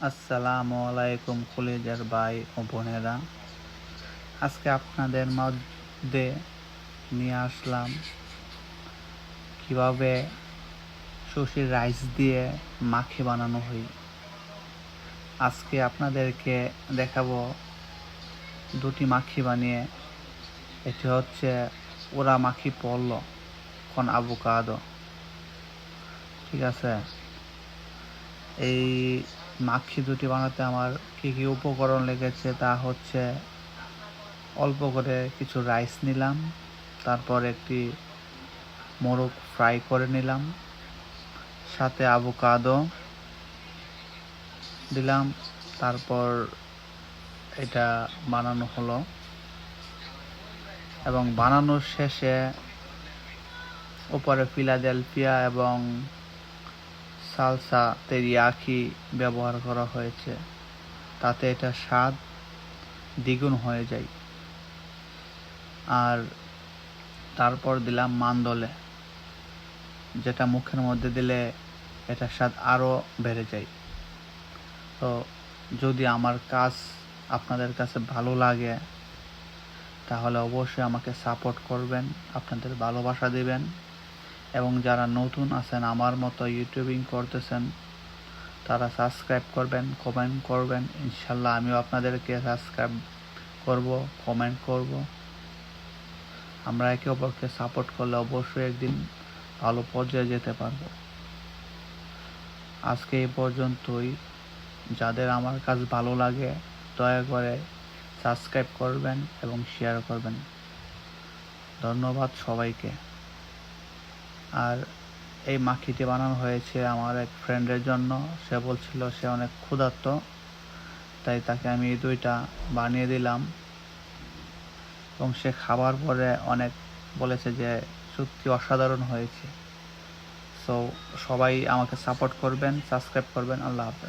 আসসালামু আলাইকুম কলিজার ভাই ও বোনেরা। আজকে আপনাদের মধ্যে নিয়ে আসলাম কিভাবে সুশির রাইস দিয়ে মাখি বানানো হয়। আজকে আপনাদেরকে দেখাবো দুটি মাখি বানিয়ে। এটি হচ্ছে ওরা মাখি পড়ল con avocado। ঠিক আছে, এই মাখি দুটি বানাতে আমার কী কী উপকরণ লেগেছে তা হচ্ছে অল্প করে কিছু রাইস নিলাম, তারপর একটি মোরগ ফ্রাই করে নিলাম, সাথে আভোকাডো দিলাম। তারপর এটা বানানো হলো এবং বানানোর শেষে উপরে ফিলাডেলফিয়া এবং সালসা তেরিয়াকি ব্যবহার করা হয়েছে, তাতে এটা স্বাদ দ্বিগুণ হয়ে যায়। আর তারপর দিলাম মান্দলে, যেটা মুখের মধ্যে দিলে এটার স্বাদ আরও বেড়ে যায়। তো যদি আমার কাজ আপনাদের কাছে ভালো লাগে তাহলে অবশ্যই আমাকে সাপোর্ট করবেন, আপনাদের ভালোবাসা দিবেন। এবং যারা নতুন আছেন আমার মতো ইউটিউবিং করতেছেন তারা সাবস্ক্রাইব করবেন, কমেন্ট করবেন। ইনশাল্লাহ আমিও আপনাদেরকে সাবস্ক্রাইব করব, কমেন্ট করব। আমরা একে অপরকে সাপোর্ট করলে অবশ্যই একদিন ভালো পর্যায়ে যেতে পারবো। আজকে এই পর্যন্তই। যাদের আমার কাজ ভালো লাগে দয়া করে সাবস্ক্রাইব করবেন এবং শেয়ার করবেন। ধন্যবাদ সবাইকে। আর এই মাখিটি বানানো হয়েছে আমার এক ফ্রেন্ডের জন্য। সে বলছিল সে অনেক ক্ষুধার্ত, তাই তাকে আমি এই দুইটা বানিয়ে দিলাম এবং সে খাবার পরে অনেক বলেছে যে সত্যি অসাধারণ হয়েছে। সো সবাই আমাকে সাপোর্ট করবেন, সাবস্ক্রাইব করবেন। আল্লাহ হাফেজ।